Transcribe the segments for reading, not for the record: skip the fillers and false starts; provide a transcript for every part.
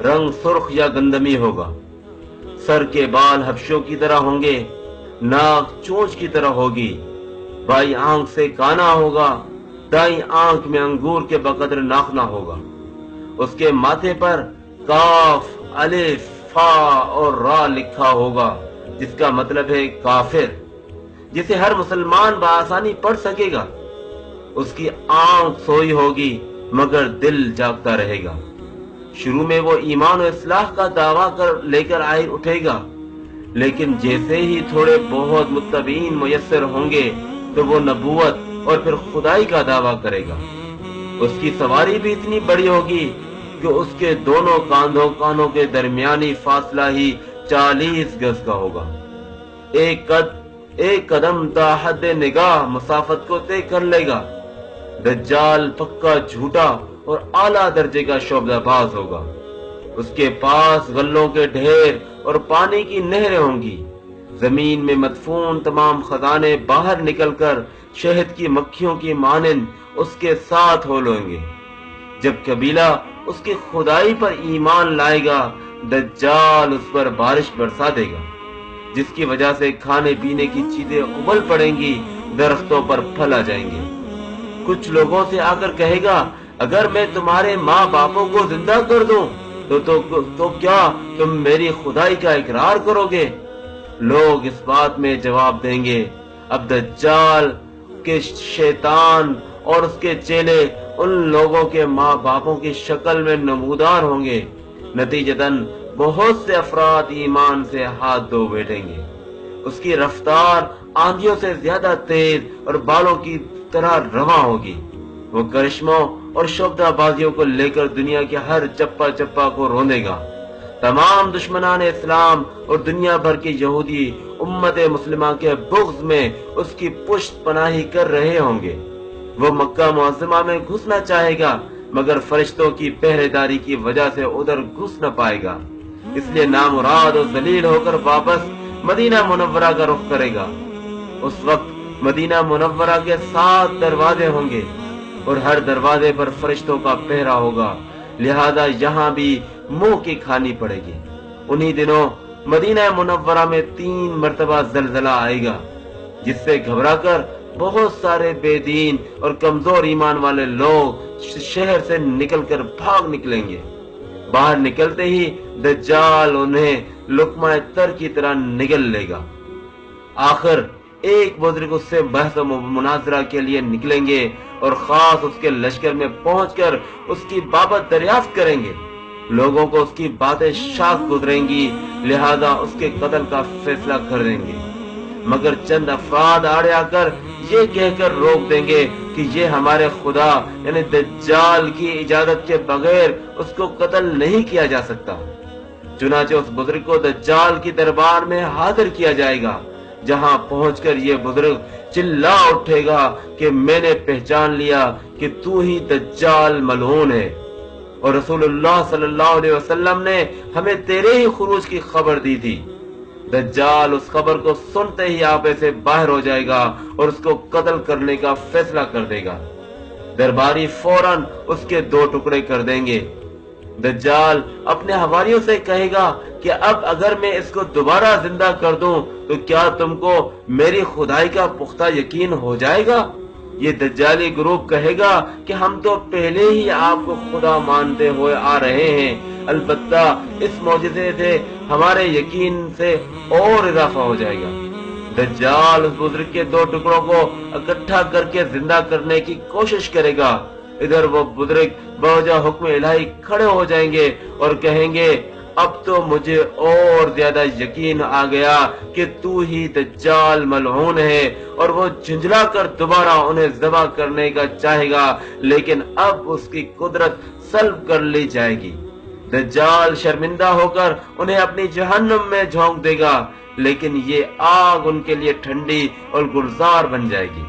رنگ سرخ یا گندمی ہوگا، سر کے بال حبشوں کی طرح ہوں گے، ناک چونچ کی طرح ہوگی، بائیں آنکھ سے کانا ہوگا، دائیں آنکھ میں انگور کے بقدر ناخنا ہوگا۔ اس کے ماتھے پر کاف، الف، فا اور را لکھا ہوگا، جس کا مطلب ہے کافر، جسے ہر مسلمان بآسانی پڑھ سکے گا۔ اس کی آنکھ سوئی ہوگی مگر دل جاگتا رہے گا۔ شروع میں وہ ایمان و اصلاح کا دعویٰ لے کر آئے اٹھے گا، لیکن جیسے ہی تھوڑے بہت متبعین میسر ہوں گے تو وہ نبوت اور پھر خدائی کا دعویٰ کرے گا۔ اس کی سواری بھی اتنی بڑی ہوگی کہ اس کے دونوں کانوں کے درمیانی فاصلہ ہی 40 گز کا ہوگا۔ ایک قدم تا حد نگاہ مسافت کو طے کر لے گا۔ دجال پکا جھوٹا اور اعلیٰ درجے کا شعبدہ باز ہوگا۔ اس کے پاس غلوں کے ڈھیر اور پانی کی نہریں ہوں گی۔ زمین میں مدفون تمام خزانے باہر نکل کر شہد کی مکھیوں کی مانند اس کے ساتھ ہو لیں گے۔ جب قبیلہ اس کی خدائی پر ایمان لائے گا، دجال اس پر بارش برسا دے گا، جس کی وجہ سے کھانے پینے کی چیزیں ابل پڑیں گی، درختوں پر پھل آ جائیں گے۔ کچھ لوگوں سے آ کر کہے گا، اگر میں تمہارے ماں باپوں کو زندہ کر دوں تو کیا تم میری خدائی کا اقرار کرو گے؟ لوگ اس بات میں جواب دیں گے، اب دجال کے شیطان اور اس کے چیلے ان لوگوں کے ماں باپوں کی شکل میں نمودار ہوں گے۔ نتیجتاً بہت سے افراد ایمان سے ہاتھ دھو بیٹھیں گے۔ اس کی رفتار آندھیوں سے زیادہ تیز اور بالوں کی طرح رواں ہوگی۔ وہ کرشموں اور شعبدہ بازیوں کو لے کر دنیا کے ہر چپا چپا کو روندے گا۔ تمام دشمنان اسلام اور دنیا بھر کے یہودی امت مسلمہ کے بغض میں اس کی پشت پناہی کر رہے ہوں گے۔ وہ مکہ معظمہ میں گھسنا چاہے گا، مگر فرشتوں کی پہرے داری کی وجہ سے ادھر گھس نہ پائے گا، اس لیے نامراد اور ذلیل ہو کر واپس مدینہ منورہ کا رخ کرے گا۔ اس وقت مدینہ منورہ کے 7 دروازے ہوں گے اور ہر دروازے پر فرشتوں کا پہرا ہوگا، لہذا یہاں بھی منہ کی کھانی پڑے گی۔ انہی دنوں مدینہ منورہ میں 3 مرتبہ زلزلہ آئے گا، جس سے گھبرا کر بہت سارے بے دین اور کمزور ایمان والے لوگ شہر سے نکل کر بھاگ نکلیں گے۔ باہر نکلتے ہی دجال انہیں لقمہ تر کی طرح نگل لے گا۔ آخر ایک بزرگ اس سے بحث و مناظرہ کے لیے نکلیں گے اور خاص اس کے لشکر میں پہنچ کر اس کی بابت دریافت کریں گے۔ لوگوں کو اس کی باتیں شاق گزریں گی، لہذا اس کے قتل کا فیصلہ کر دیں گے، مگر چند افراد آڑے آ کر یہ کہہ کر روک دیں گے کہ یہ ہمارے خدا یعنی دجال کی اجازت کے بغیر اس کو قتل نہیں کیا جا سکتا۔ چنانچہ اس بزرگ کو دجال کی دربار میں حاضر کیا جائے گا، جہاں پہنچ کر یہ بزرگ چلا اٹھے گا کہ میں نے پہچان لیا کہ تو ہی دجال ملعون ہے، اور رسول اللہ صلی اللہ علیہ وسلم نے ہمیں تیرے ہی خروج کی خبر دی تھی۔ دجال اس خبر کو سنتے ہی آپے سے باہر ہو جائے گا اور اس کو قتل کرنے کا فیصلہ کر دے گا۔ درباری فوراً اس کے 2 ٹکڑے کر دیں گے۔ دجال اپنے حواریوں سے کہے گا کہ اب اگر میں اس کو دوبارہ زندہ کر دوں تو کیا تم کو میری خدائی کا پختہ یقین ہو جائے گا؟ یہ دجالی گروپ کہے گا کہ ہم تو پہلے ہی آپ کو خدا مانتے ہوئے آ رہے ہیں، البتہ اس معجزے سے ہمارے یقین سے اور اضافہ ہو جائے گا۔ دجال اس بزرگ کے 2 ٹکڑوں کو اکٹھا کر کے زندہ کرنے کی کوشش کرے گا۔ ادھر وہ بزرگ بوجہ حکم الہی کھڑے ہو جائیں گے اور کہیں گے، اب تو مجھے اور زیادہ یقین آ گیا کہ تو ہی دجال ملعون ہے، اور وہ جھنجلا کر دوبارہ انہیں ذبح کرنے کا چاہے گا، لیکن اب اس کی قدرت سلب کر لی جائے گی۔ دجال شرمندہ ہو کر انہیں اپنی جہنم میں جھونک دے گا، لیکن یہ آگ ان کے لیے ٹھنڈی اور گلزار بن جائے گی۔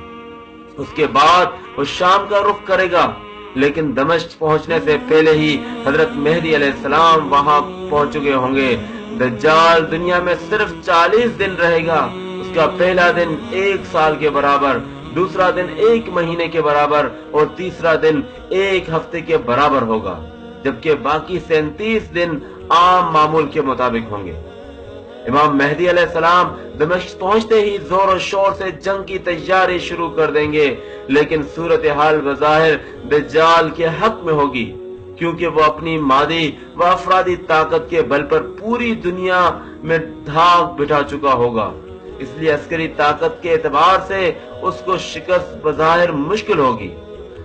اس کے بعد وہ شام کا رخ کرے گا، لیکن دمشق پہنچنے سے پہلے ہی حضرت مہدی علیہ السلام وہاں پہنچ چکے ہوں گے۔ دجال دنیا میں صرف 40 دن رہے گا۔ اس کا پہلا دن 1 سال کے برابر، دوسرا دن 1 مہینے کے برابر اور تیسرا دن 1 ہفتے کے برابر ہوگا۔ جبکہ باقی 37 دن عام معمول کے مطابق ہوں گے۔ امام مہدی علیہ السلام دمشق پہنچتے ہی زور و شور سے جنگ کی تیاری شروع کر دیں گے، لیکن صورتحال بظاہر دجال کے حق میں ہوگی، کیونکہ وہ اپنی مادی و افرادی طاقت کے بل پر پوری دنیا میں دھاک بٹھا چکا ہوگا۔ اس لیے عسکری طاقت کے اعتبار سے اس کو شکست بظاہر مشکل ہوگی،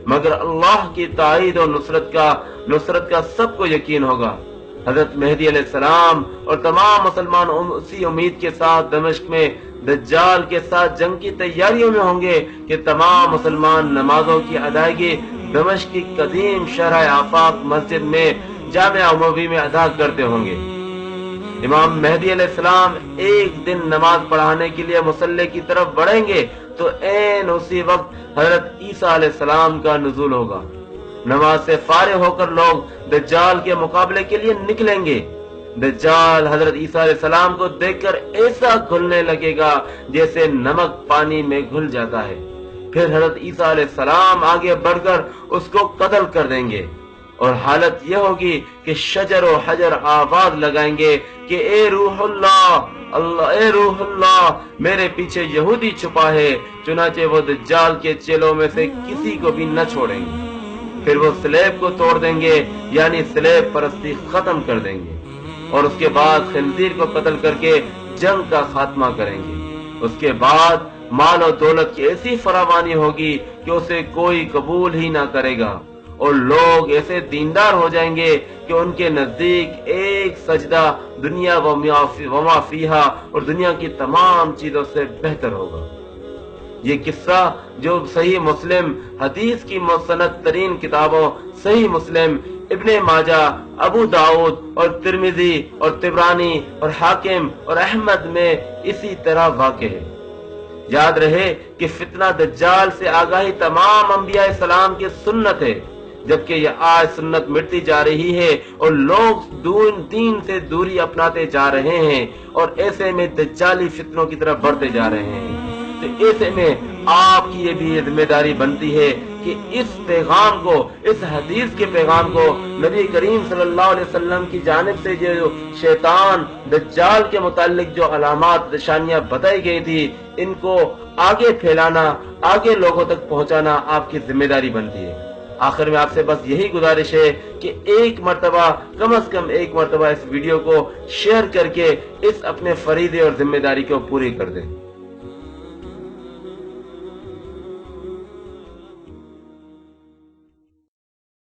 مگر اللہ کی تائید اور نصرت کا سب کو یقین ہوگا۔ حضرت مہدی علیہ السلام اور تمام مسلمان اسی امید کے ساتھ دمشق میں دجال کے ساتھ جنگ کی تیاریوں میں ہوں گے کہ تمام مسلمان نمازوں کی ادائیگی دمشق کی قدیم شرح آفاق مسجد میں جامع اموی میں ادا کرتے ہوں گے۔ امام مہدی علیہ السلام ایک دن نماز پڑھانے کے لیے مصلی کی طرف بڑھیں گے تو عین اسی وقت حضرت عیسیٰ علیہ السلام کا نزول ہوگا۔ نماز سے فارغ ہو کر لوگ دجال کے مقابلے کے لیے نکلیں گے۔ دجال حضرت عیسیٰ علیہ السلام کو دیکھ کر ایسا گھلنے لگے گا جیسے نمک پانی میں گھل جاتا ہے۔ پھر حضرت عیسیٰ علیہ السلام آگے بڑھ کر اس کو قتل کر دیں گے، اور حالت یہ ہوگی کہ شجر و حجر آواز لگائیں گے کہ اے روح اللہ میرے پیچھے یہودی چھپا ہے، چنانچہ وہ دجال کے چیلوں میں سے کسی کو بھی نہ چھوڑیں گے۔ پھر وہ سلیب کو توڑ دیں گے، یعنی سلیب پرستی ختم کر دیں گے، اور اس کے بعد خنزیر کو قتل کر کے جنگ کا خاتمہ کریں گے۔ اس کے بعد مال و دولت کی ایسی فراوانی ہوگی کہ اسے کوئی قبول ہی نہ کرے گا، اور لوگ ایسے دیندار ہو جائیں گے کہ ان کے نزدیک ایک سجدہ دنیا وما فیہا اور دنیا کی تمام چیزوں سے بہتر ہوگا۔ یہ قصہ جو صحیح مسلم حدیث کی مستند ترین کتابوں صحیح مسلم، ابن ماجہ، ابو داؤد اور ترمذی اور طبرانی اور حاکم اور احمد میں اسی طرح واقع ہے۔ یاد رہے کہ فتنہ دجال سے آگاہی تمام انبیاء اسلام کی سنت ہے، جبکہ یہ آج سنت مٹتی جا رہی ہے اور لوگ دین سے دوری اپناتے جا رہے ہیں اور ایسے میں دجالی فتنوں کی طرف بڑھتے جا رہے ہیں۔ تو ایسے میں آپ کی یہ بھی ذمہ داری بنتی ہے کہ اس پیغام کو، اس حدیث کے پیغام کو، نبی کریم صلی اللہ علیہ وسلم کی جانب سے جو شیطان دجال کے متعلق جو علامات نشانیاں بتائی گئی تھی، ان کو آگے پھیلانا، آگے لوگوں تک پہنچانا آپ کی ذمہ داری بنتی ہے۔ آخر میں آپ سے بس یہی گزارش ہے کہ ایک مرتبہ، کم از کم ایک مرتبہ اس ویڈیو کو شیئر کر کے اس اپنے فریضے اور ذمہ داری کو پوری کر دیں۔